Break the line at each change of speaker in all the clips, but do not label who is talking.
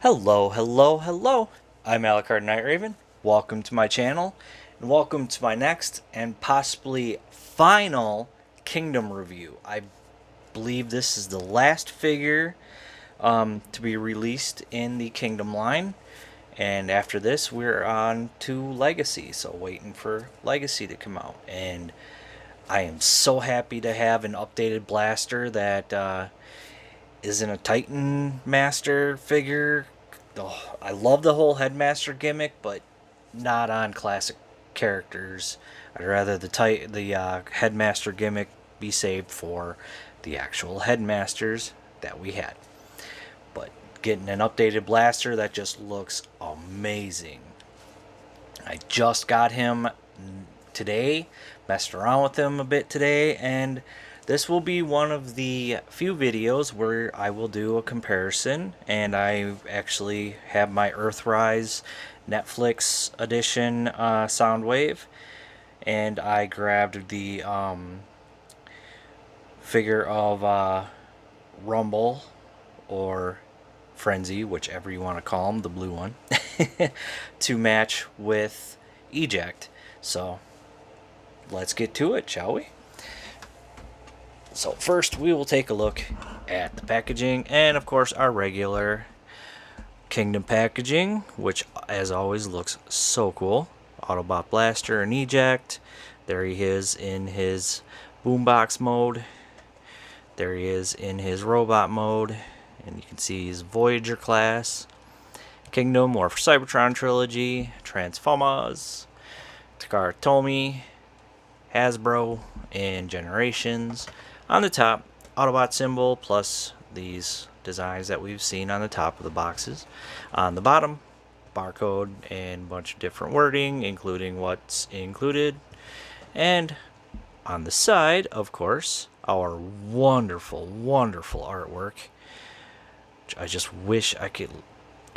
Hello, hello, hello. I'm Alucard Night Raven. Welcome to my channel, and welcome to my next and possibly final Kingdom review. I believe this is the last figure to be released in the Kingdom line, and after this, we're on to Legacy. So waiting for Legacy to come out, and I am so happy to have an updated blaster that isn't a Titan Master figure. Oh, I love the whole Headmaster gimmick, but not on classic characters. I'd rather the Headmaster gimmick be saved for the actual Headmasters that we had. But getting an updated blaster that just looks amazing. I just got him today, messed around with him a bit today, and this will be one of the few videos where I will do a comparison, and I actually have my Earthrise Netflix edition Soundwave, and I grabbed the figure of Rumble or Frenzy, whichever you want to call him, the blue one, to match with Eject. So let's get to it, shall we? So first we will take a look at the packaging, and of course our regular Kingdom packaging, which as always looks so cool. Autobot Blaster and Eject. There he is in his boombox mode. There he is in his robot mode, and you can see his Voyager class. Kingdom or Cybertron trilogy, Transformers, Takara Tomy, Hasbro, and Generations. On the top, Autobot symbol plus these designs that we've seen on the top of the boxes. On the bottom, barcode and a bunch of different wording, including what's included. And on the side, of course, our wonderful, wonderful artwork. Which I just wish I could...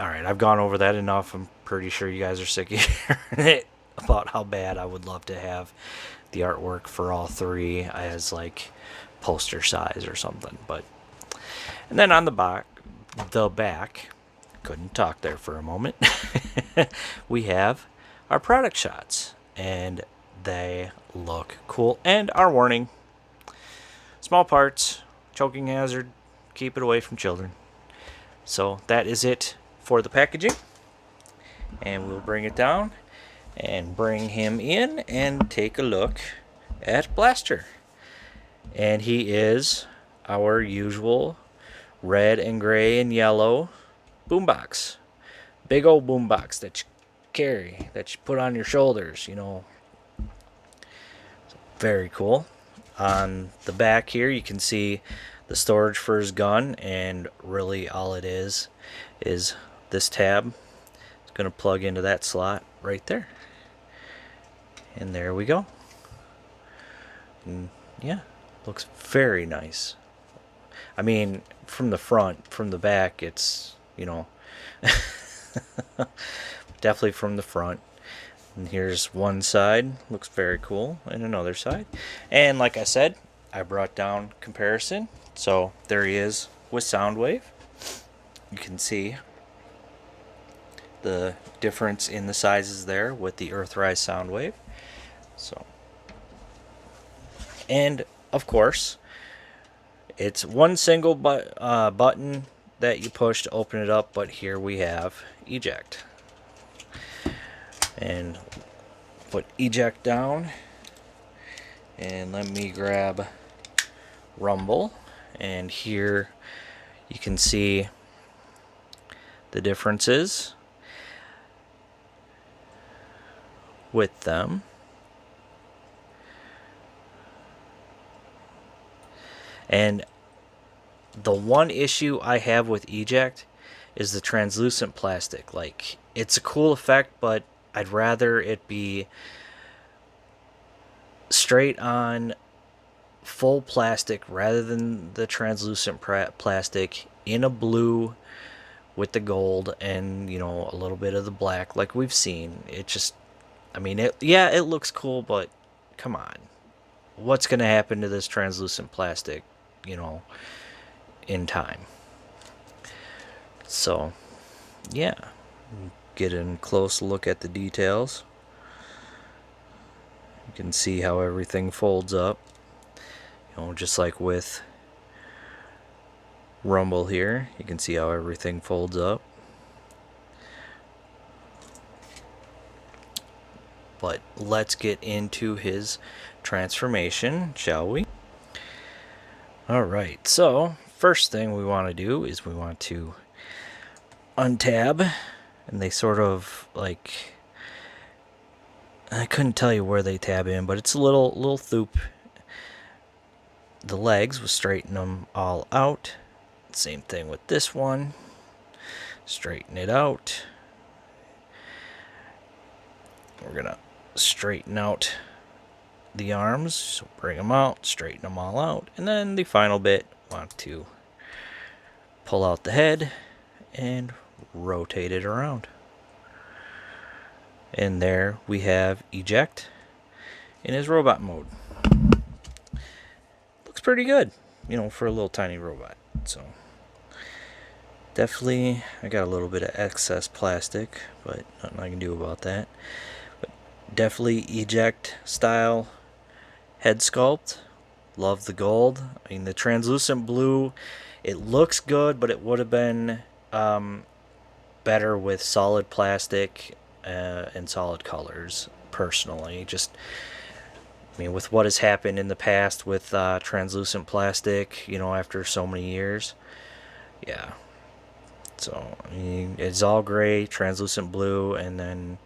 Alright, I've gone over that enough. I'm pretty sure you guys are sick of hearing it about how bad I would love to have the artwork for all three as like poster size or something. But and then on the back, couldn't talk there for a moment, we have our product shots, and they look cool. And our warning: small parts, choking hazard, keep it away from children. So that is it for the packaging, and we'll bring it down and bring him in and take a look at Blaster. And he is our usual red and gray and yellow boombox. Big old boombox that you carry, that you put on your shoulders, you know. So very cool. On the back here you can see the storage for his gun, and really all it is this tab. It's going to plug into that slot right there. And there we go. And yeah, looks very nice. I mean, from the front, from the back, it's, you know, definitely from the front. And here's one side, looks very cool, and another side. And like I said, I brought down comparison. So there he is with Soundwave. You can see the difference in the sizes there with the Earthrise Soundwave. So, and of course, it's one single button that you push to open it up, but here we have Eject. And put Eject down, and let me grab Rumble, and here you can see the differences with them. And the one issue I have with Eject is the translucent plastic. Like, it's a cool effect, but I'd rather it be straight on full plastic rather than the translucent plastic in a blue with the gold and, you know, a little bit of the black like we've seen. It just, I mean, yeah, it looks cool, but come on. What's going to happen to this translucent plastic, you know, in time? So yeah, get a close look at the details. You can see how everything folds up. You know, just like with Rumble here, you can see how everything folds up. But let's get into his transformation, shall we? Alright, so first thing we want to do is we want to untab, and they sort of like, I couldn't tell you where they tab in, but it's a little thoop. The legs, we'll straighten them all out. Same thing with this one. Straighten it out. We're gonna straighten out the arms, so bring them out, straighten them all out, and then the final bit, want to pull out the head and rotate it around. And there we have Eject in his robot mode. Looks pretty good, you know, for a little tiny robot. So definitely, I got a little bit of excess plastic, but nothing I can do about that. But definitely Eject style head sculpt. Love the gold. I mean, the translucent blue, it looks good, but it would have been better with solid plastic and solid colors, personally. Just, I mean, with what has happened in the past with translucent plastic, you know, after so many years. Yeah. So, I mean, it's all gray, translucent blue, and then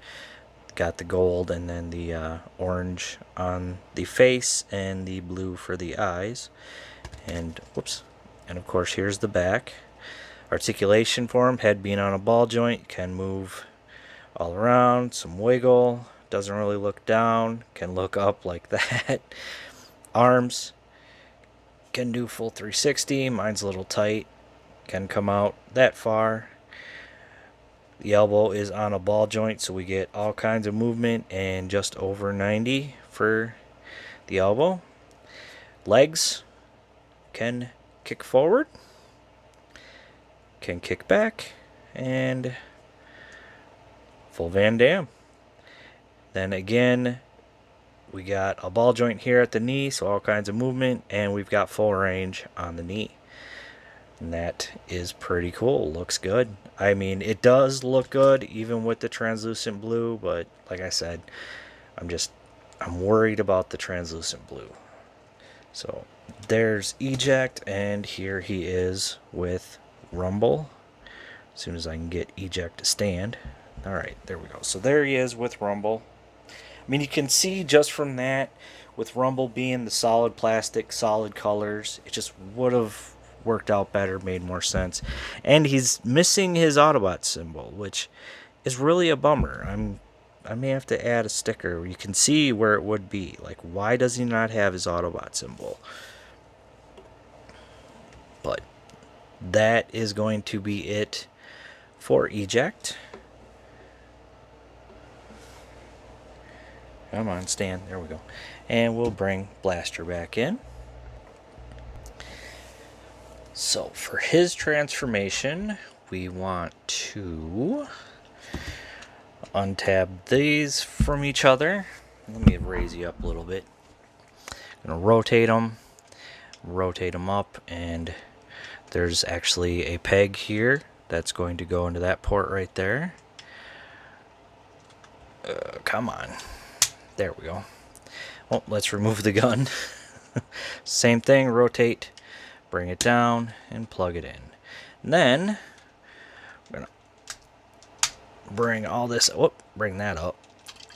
got the gold, and then the orange on the face, and the blue for the eyes. And, whoops. And, of course, here's the back. Articulation for him, head being on a ball joint, can move all around, some wiggle, doesn't really look down, can look up like that. Arms can do full 360, mine's a little tight, can come out that far. The elbow is on a ball joint, so we get all kinds of movement, and just over 90 for the elbow. Legs can kick forward, can kick back, and full Van Damme. Then again, we got a ball joint here at the knee, so all kinds of movement, and we've got full range on the knee. And that is pretty cool. Looks good. I mean, it does look good even with the translucent blue, but like I said, I'm worried about the translucent blue. So there's Eject, and here he is with Rumble. As soon as I can get Eject to stand. Alright, there we go. So there he is with Rumble. I mean, you can see just from that, with Rumble being the solid plastic, solid colors, it just would have worked out better, made more sense. And he's missing his Autobot symbol, which is really a bummer. I may have to add a sticker where you can see where it would be. Like, why does he not have his Autobot symbol? But that is going to be it for Eject. Come on, stand. There we go. And we'll bring Blaster back in. So for his transformation, we want to untab these from each other. Let me raise you up a little bit. I'm going to rotate them up, and there's actually a peg here that's going to go into that port right there. Come on. There we go. Well, let's remove the gun. Same thing, rotate, bring it down, and plug it in. And then we're going to bring all this, bring that up.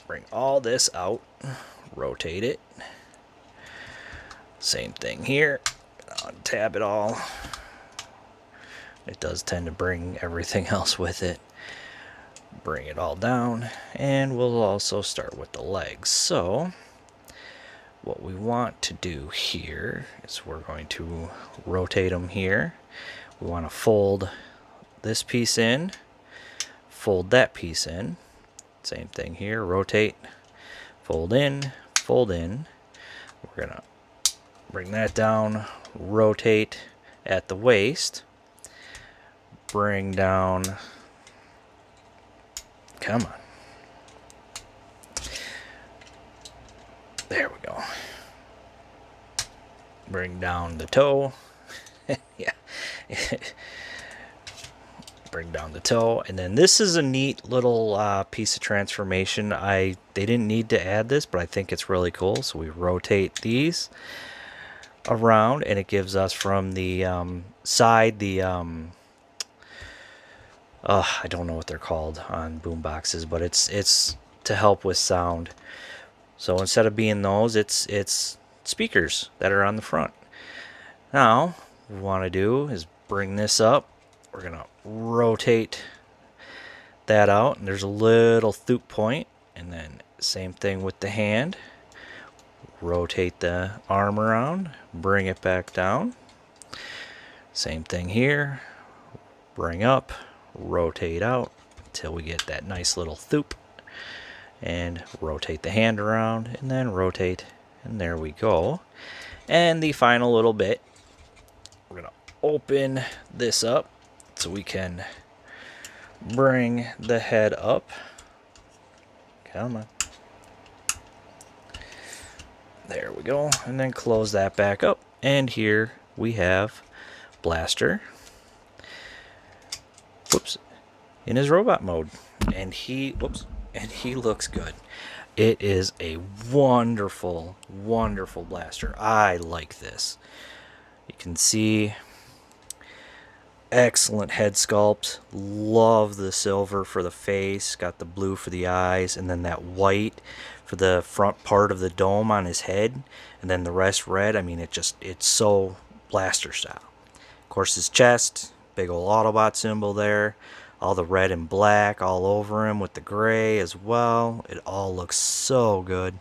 Bring all this out, rotate it. Same thing here. Untab it all. It does tend to bring everything else with it. Bring it all down, and we'll also start with the legs. So what we want to do here is we're going to rotate them here. We want to fold this piece in, fold that piece in. Same thing here, rotate, fold in, fold in. We're gonna bring that down, rotate at the waist, bring down Come on. There we go. Bring down the toe. Yeah. Bring down the toe. And then this is a neat little piece of transformation. They didn't need to add this, but I think it's really cool. So we rotate these around, and it gives us from the side the I don't know what they're called on boom boxes, but it's to help with sound. So instead of being those, it's speakers that are on the front. Now, what we want to do is bring this up. We're going to rotate that out, and there's a little thoop point, and then same thing with the hand. Rotate the arm around, bring it back down. Same thing here. Bring up, rotate out until we get that nice little thoop, and rotate the hand around, and then rotate, and there we go. And the final little bit, we're going to open this up so we can bring the head up. Come on. There we go. And then close that back up. And here we have Blaster. Whoops. In his robot mode. And he looks good. It is a wonderful, wonderful Blaster. I like this. You can see excellent head sculpt. Love the silver for the face. Got the blue for the eyes, and then that white for the front part of the dome on his head, and then the rest red. I mean, it's so Blaster style. Of course, his chest, big old Autobot symbol there. All the red and black all over him with the gray as well. It all looks so good.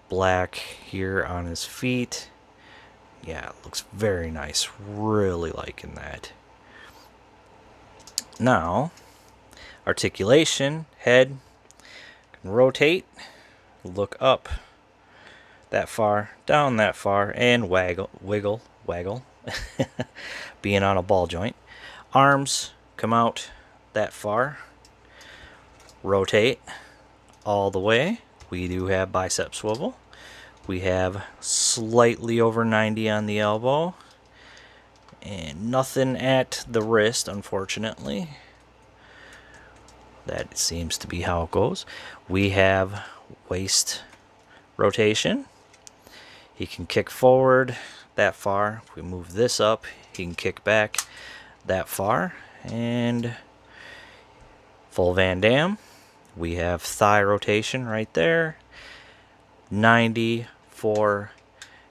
Black here on his feet. Yeah, it looks very nice. Really liking that. Now, articulation, head, can rotate, look up that far, down that far, and wiggle, being on a ball joint. Arms come out that far, rotate all the way. We do have bicep swivel. We have slightly over 90 on the elbow. And nothing at the wrist, unfortunately. That seems to be how it goes. We have waist rotation. He can kick forward that far. If we move this up, he can kick back that far. And full Van Damme. We have thigh rotation right there. 90 for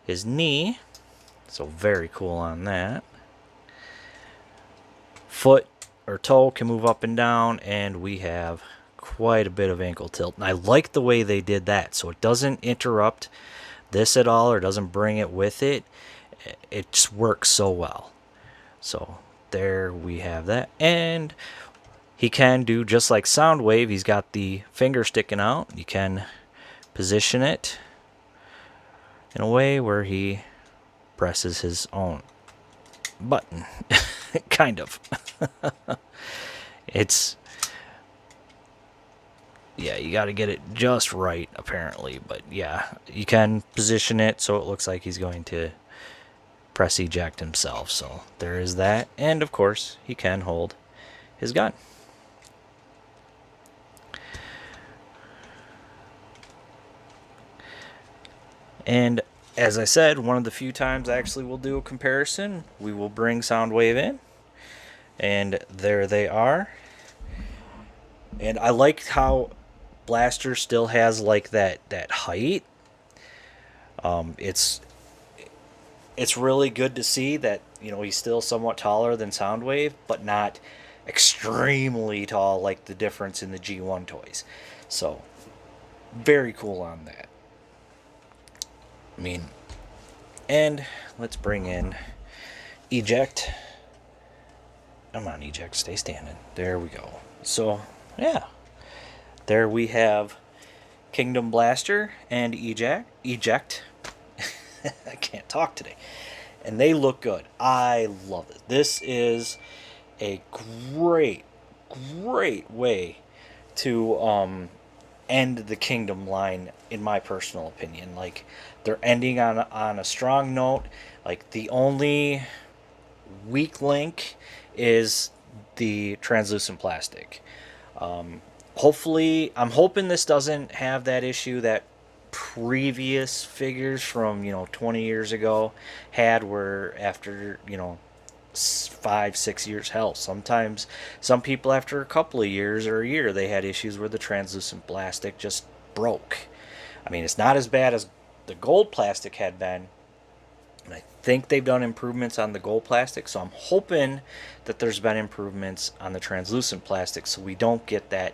his knee. So very cool on that. Foot or toe can move up and down, and we have quite a bit of ankle tilt. And I like the way they did that, so it doesn't interrupt this at all or doesn't bring it with it. It just works so well. So there we have that. And he can do just like Soundwave. He's got the finger sticking out. You can position it in a way where he presses his own button. Kind of. Yeah, you got to get it just right, apparently. But yeah, you can position it so it looks like he's going to press eject himself. So there is that. And of course, he can hold his gun. And as I said, one of the few times actually we'll do a comparison, we will bring Soundwave in. And there they are. And I like how Blaster still has like that height. It's really good to see that, you know, he's still somewhat taller than Soundwave, but not extremely tall like the difference in the G1 toys. So very cool on that. I mean, and let's bring in Eject. Come on, Eject, stay standing. There we go. So, yeah. There we have Kingdom Blaster and Eject. I can't talk today. And they look good. I love it. This is a great way to end the Kingdom line, in my personal opinion. Like, they're ending on a strong note. Like, the only weak link is the translucent plastic. Hopefully, I'm hoping this doesn't have that issue that previous figures from 20 years ago had, where after 5-6 years, hell, sometimes some people after a couple of years or a year, they had issues where the translucent plastic just broke. I mean, it's not as bad as the gold plastic had been, and I think they've done improvements on the gold plastic, so I'm hoping that there's been improvements on the translucent plastic, so we don't get that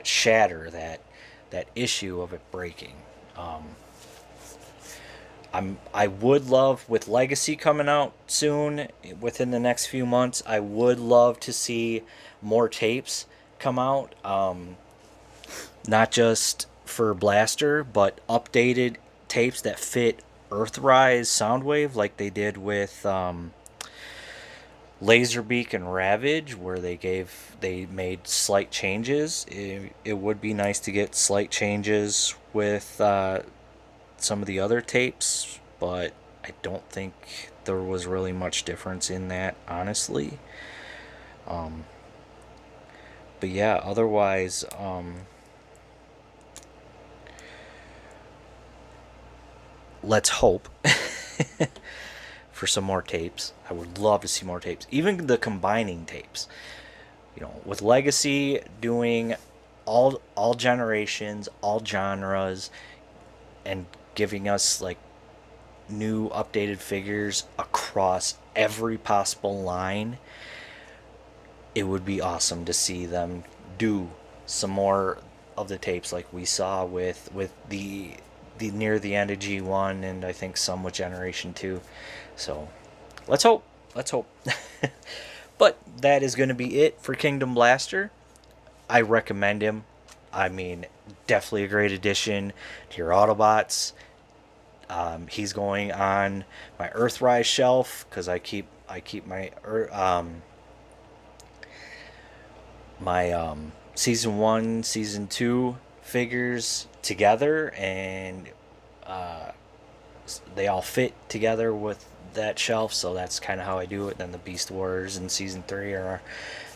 shatter, that issue of it breaking. I would love, with Legacy coming out soon, within the next few months, I would love to see more tapes come out. Not just for Blaster, but updated tapes that fit Earthrise Soundwave, like they did with Laserbeak and Ravage, where they made slight changes. It would be nice to get slight changes with some of the other tapes, but I don't think there was really much difference in that, honestly. But yeah, otherwise, let's hope for some more tapes. I would love to see more tapes, even the combining tapes. With Legacy doing all generations, all genres, and giving us like new updated figures across every possible line, it would be awesome to see them do some more of the tapes like we saw with the near the end of G1, and I think some with Generation 2. So let's hope. But that is going to be it for Kingdom Blaster. I recommend him. I mean, definitely a great addition to your Autobots. He's going on my Earthrise shelf because I keep my season 1, season 2 figures together, and they all fit together with that shelf, so that's kind of how I do it. Then the Beast Wars in season 3 are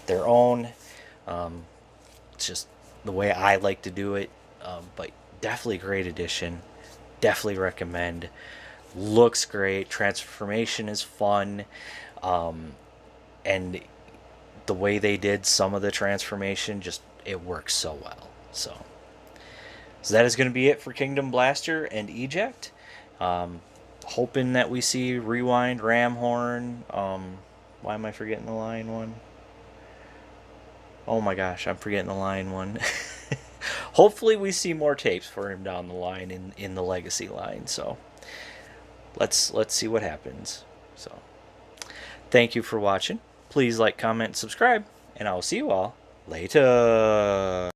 their own. It's just the way I like to do it, but definitely great addition. Definitely recommend. Looks great. Transformation is fun, and the way they did some of the transformation, just it works so well. So that is going to be it for Kingdom Blaster and Eject. Hoping that we see Rewind, Ramhorn. Why am I forgetting the Lion one? Oh my gosh, I'm forgetting the Lion one. Hopefully we see more tapes for him down the line in the Legacy line. So let's see what happens. So thank you for watching. Please like, comment, subscribe, and I will see you all later.